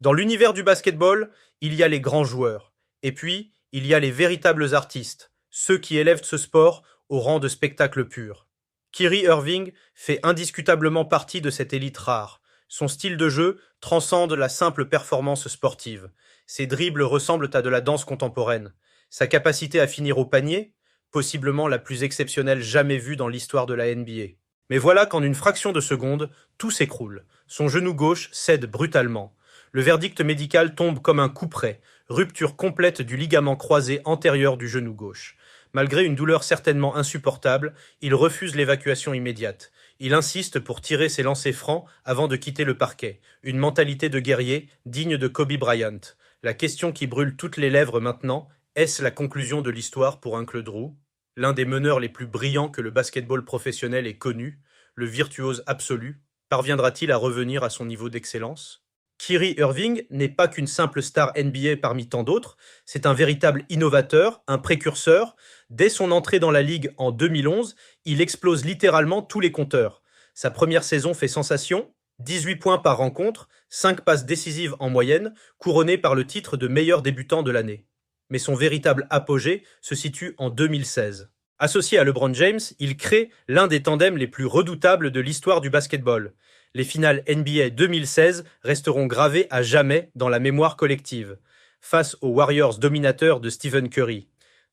Dans l'univers du basketball, il y a les grands joueurs. Et puis, il y a les véritables artistes, ceux qui élèvent ce sport au rang de spectacle pur. Kyrie Irving fait indiscutablement partie de cette élite rare. Son style de jeu transcende la simple performance sportive. Ses dribbles ressemblent à de la danse contemporaine. Sa capacité à finir au panier, possiblement la plus exceptionnelle jamais vue dans l'histoire de la NBA. Mais voilà qu'en une fraction de seconde, tout s'écroule. Son genou gauche cède brutalement. Le verdict médical tombe comme un couperet, rupture complète du ligament croisé antérieur du genou gauche. Malgré une douleur certainement insupportable, il refuse l'évacuation immédiate. Il insiste pour tirer ses lancers francs avant de quitter le parquet. Une mentalité de guerrier digne de Kobe Bryant. La question qui brûle toutes les lèvres maintenant, est-ce la conclusion de l'histoire pour Uncle Drew, l'un des meneurs les plus brillants que le basketball professionnel ait connu, le virtuose absolu, parviendra-t-il à revenir à son niveau d'excellence? Kyrie Irving n'est pas qu'une simple star NBA parmi tant d'autres, c'est un véritable innovateur, un précurseur. Dès son entrée dans la ligue en 2011, il explose littéralement tous les compteurs. Sa première saison fait sensation, 18 points par rencontre, 5 passes décisives en moyenne, couronné par le titre de meilleur débutant de l'année. Mais son véritable apogée se situe en 2016. Associé à LeBron James, il crée l'un des tandems les plus redoutables de l'histoire du basketball. Les finales NBA 2016 resteront gravées à jamais dans la mémoire collective, face aux Warriors dominateurs de Stephen Curry.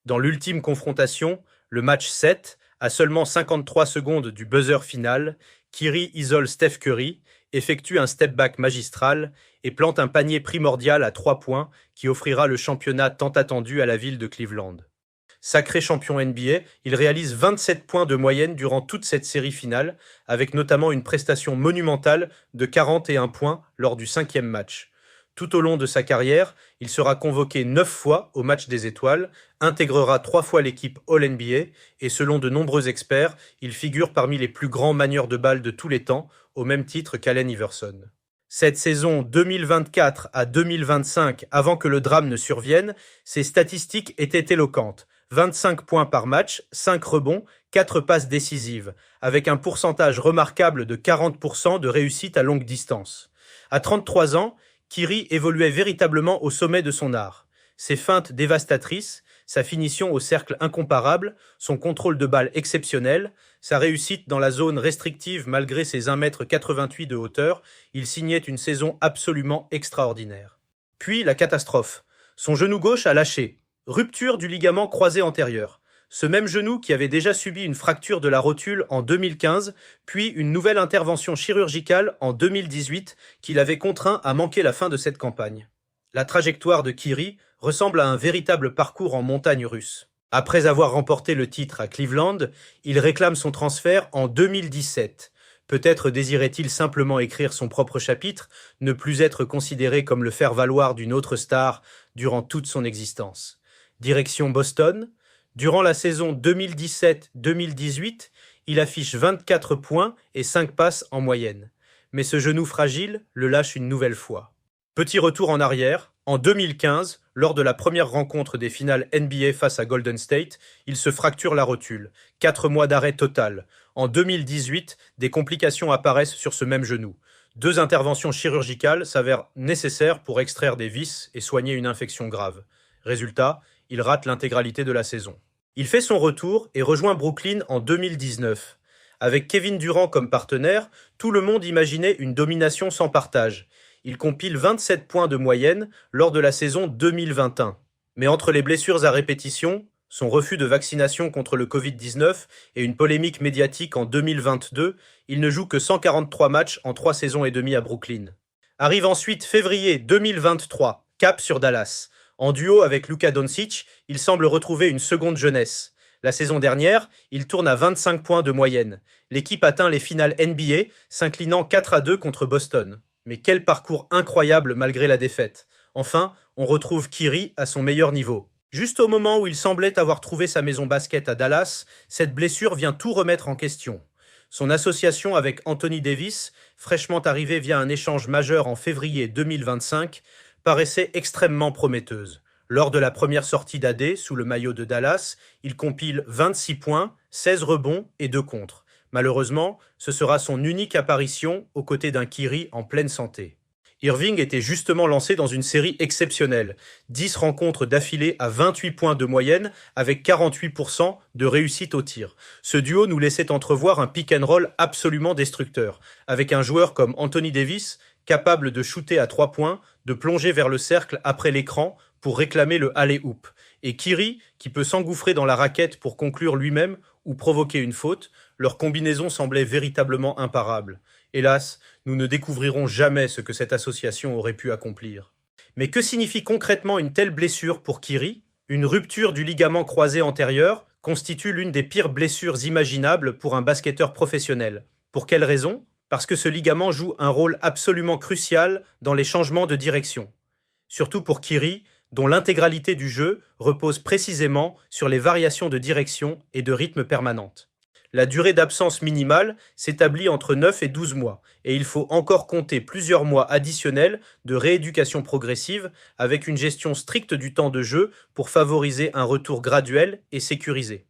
Dans l'ultime confrontation, le match 7, à seulement 53 secondes du buzzer final, Kyrie isole Steph Curry, effectue un step-back magistral et plante un panier primordial à 3 points qui offrira le championnat tant attendu à la ville de Cleveland. Sacré champion NBA, il réalise 27 points de moyenne durant toute cette série finale, avec notamment une prestation monumentale de 41 points lors du 5e match. Tout au long de sa carrière, il sera convoqué 9 fois au match des étoiles, intégrera 3 fois l'équipe All-NBA et selon de nombreux experts, il figure parmi les plus grands manieurs de balle de tous les temps, au même titre qu'Allen Iverson. Cette saison 2024 à 2025, avant que le drame ne survienne, ses statistiques étaient éloquentes. 25 points par match, 5 rebonds, 4 passes décisives, avec un pourcentage remarquable de 40% de réussite à longue distance. À 33 ans, Kyrie évoluait véritablement au sommet de son art. Ses feintes dévastatrices, sa finition au cercle incomparable, son contrôle de balle exceptionnel, sa réussite dans la zone restrictive malgré ses 1,88 m de hauteur, il signait une saison absolument extraordinaire. Puis la catastrophe. Son genou gauche a lâché. Rupture du ligament croisé antérieur. Ce même genou qui avait déjà subi une fracture de la rotule en 2015, puis une nouvelle intervention chirurgicale en 2018 qui l'avait contraint à manquer la fin de cette campagne. La trajectoire de Kyrie ressemble à un véritable parcours en montagne russe. Après avoir remporté le titre à Cleveland, il réclame son transfert en 2017. Peut-être désirait-il simplement écrire son propre chapitre, ne plus être considéré comme le faire-valoir d'une autre star durant toute son existence. Direction Boston. Durant la saison 2017-2018, il affiche 24 points et 5 passes en moyenne. Mais ce genou fragile le lâche une nouvelle fois. Petit retour en arrière, en 2015, lors de la première rencontre des finales NBA face à Golden State, il se fracture la rotule. 4 mois d'arrêt total. En 2018, des complications apparaissent sur ce même genou. 2 interventions chirurgicales s'avèrent nécessaires pour extraire des vis et soigner une infection grave. Résultat, il rate l'intégralité de la saison. Il fait son retour et rejoint Brooklyn en 2019. Avec Kevin Durant comme partenaire, tout le monde imaginait une domination sans partage. Il compile 27 points de moyenne lors de la saison 2021. Mais entre les blessures à répétition, son refus de vaccination contre le Covid-19 et une polémique médiatique en 2022, il ne joue que 143 matchs en 3 saisons et demie à Brooklyn. Arrive ensuite février 2023, cap sur Dallas. En duo avec Luka Doncic, il semble retrouver une seconde jeunesse. La saison dernière, il tourne à 25 points de moyenne. L'équipe atteint les finales NBA, s'inclinant 4-2 contre Boston. Mais quel parcours incroyable malgré la défaite. Enfin, on retrouve Kyrie à son meilleur niveau. Juste au moment où il semblait avoir trouvé sa maison basket à Dallas, cette blessure vient tout remettre en question. Son association avec Anthony Davis, fraîchement arrivé via un échange majeur en février 2025, paraissait extrêmement prometteuse. Lors de la première sortie d'AD sous le maillot de Dallas, il compile 26 points, 16 rebonds et 2 contres. Malheureusement, ce sera son unique apparition aux côtés d'un Kyrie en pleine santé. Irving était justement lancé dans une série exceptionnelle. 10 rencontres d'affilée à 28 points de moyenne avec 48% de réussite au tir. Ce duo nous laissait entrevoir un pick and roll absolument destructeur, avec un joueur comme Anthony Davis capable de shooter à 3 points, de plonger vers le cercle après l'écran pour réclamer le alley-oop, et Kyrie qui peut s'engouffrer dans la raquette pour conclure lui-même ou provoquer une faute. Leur combinaison semblait véritablement imparable. Hélas, nous ne découvrirons jamais ce que cette association aurait pu accomplir. Mais que signifie concrètement une telle blessure pour Kyrie? Une rupture du ligament croisé antérieur constitue l'une des pires blessures imaginables pour un basketteur professionnel. Pour quelle raison? Parce que ce ligament joue un rôle absolument crucial dans les changements de direction. Surtout pour Kyrie, dont l'intégralité du jeu repose précisément sur les variations de direction et de rythme permanentes. La durée d'absence minimale s'établit entre 9 et 12 mois, et il faut encore compter plusieurs mois additionnels de rééducation progressive avec une gestion stricte du temps de jeu pour favoriser un retour graduel et sécurisé.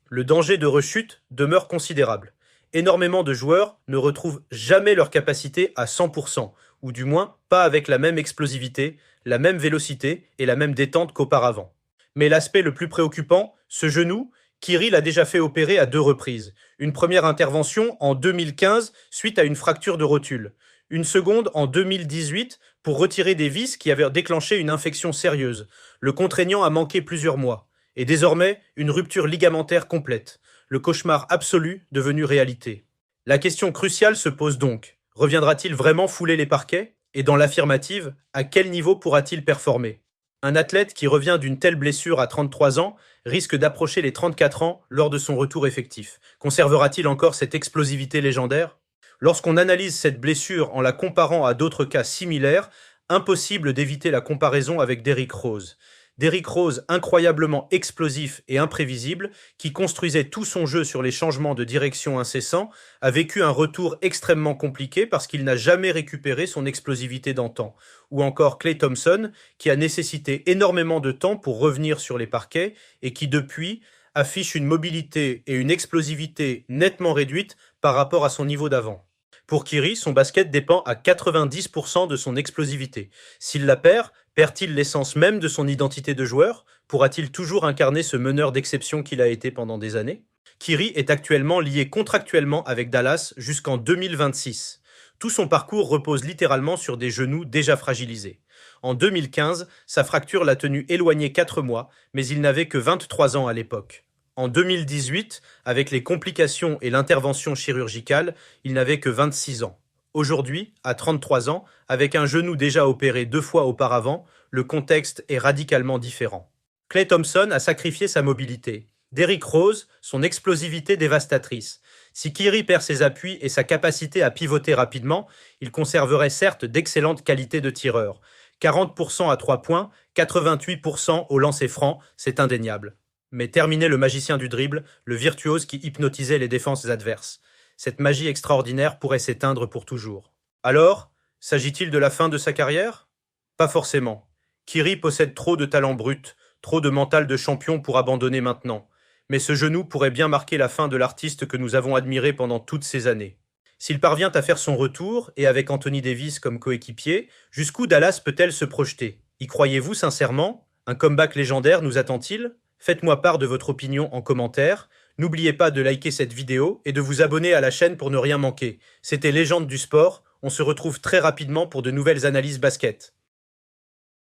Le danger de rechute demeure considérable. Énormément de joueurs ne retrouvent jamais leur capacité à 100%, ou du moins pas avec la même explosivité, la même vélocité et la même détente qu'auparavant. Mais l'aspect le plus préoccupant, ce genou, Kyrie l'a déjà fait opérer à 2 reprises. Une première intervention en 2015 suite à une fracture de rotule. Une seconde en 2018 pour retirer des vis qui avaient déclenché une infection sérieuse, le contraignant à manquer plusieurs mois. Et désormais, une rupture ligamentaire complète. Le cauchemar absolu devenu réalité. La question cruciale se pose donc. Reviendra-t-il vraiment fouler les parquets? Et dans l'affirmative, à quel niveau pourra-t-il performer? Un athlète qui revient d'une telle blessure à 33 ans risque d'approcher les 34 ans lors de son retour effectif. Conservera-t-il encore cette explosivité légendaire? Lorsqu'on analyse cette blessure en la comparant à d'autres cas similaires, impossible d'éviter la comparaison avec Derrick Rose. Derrick Rose incroyablement explosif et imprévisible, qui construisait tout son jeu sur les changements de direction incessants, a vécu un retour extrêmement compliqué parce qu'il n'a jamais récupéré son explosivité d'antan. Ou encore Klay Thompson, qui a nécessité énormément de temps pour revenir sur les parquets et qui depuis affiche une mobilité et une explosivité nettement réduites par rapport à son niveau d'avant. Pour Kyrie, son basket dépend à 90% de son explosivité. S'il la perd, perd-il l'essence même de son identité de joueur? Pourra-t-il toujours incarner ce meneur d'exception qu'il a été pendant des années? Kyrie est actuellement lié contractuellement avec Dallas jusqu'en 2026. Tout son parcours repose littéralement sur des genoux déjà fragilisés. En 2015, sa fracture l'a tenu éloigné 4 mois, mais il n'avait que 23 ans à l'époque. En 2018, avec les complications et l'intervention chirurgicale, il n'avait que 26 ans. Aujourd'hui, à 33 ans, avec un genou déjà opéré 2 fois auparavant, le contexte est radicalement différent. Klay Thompson a sacrifié sa mobilité. Derrick Rose, son explosivité dévastatrice. Si Kyrie perd ses appuis et sa capacité à pivoter rapidement, il conserverait certes d'excellentes qualités de tireur. 40% à 3 points, 88% au lancer franc, c'est indéniable. Mais terminait le magicien du dribble, le virtuose qui hypnotisait les défenses adverses. Cette magie extraordinaire pourrait s'éteindre pour toujours. Alors, s'agit-il de la fin de sa carrière? Pas forcément. Kyrie possède trop de talent brut, trop de mental de champion pour abandonner maintenant. Mais ce genou pourrait bien marquer la fin de l'artiste que nous avons admiré pendant toutes ces années. S'il parvient à faire son retour, et avec Anthony Davis comme coéquipier, jusqu'où Dallas peut-elle se projeter? Y croyez-vous sincèrement? Un comeback légendaire nous attend-il? Faites-moi part de votre opinion en commentaire. N'oubliez pas de liker cette vidéo et de vous abonner à la chaîne pour ne rien manquer. C'était Légende du sport. On se retrouve très rapidement pour de nouvelles analyses basket.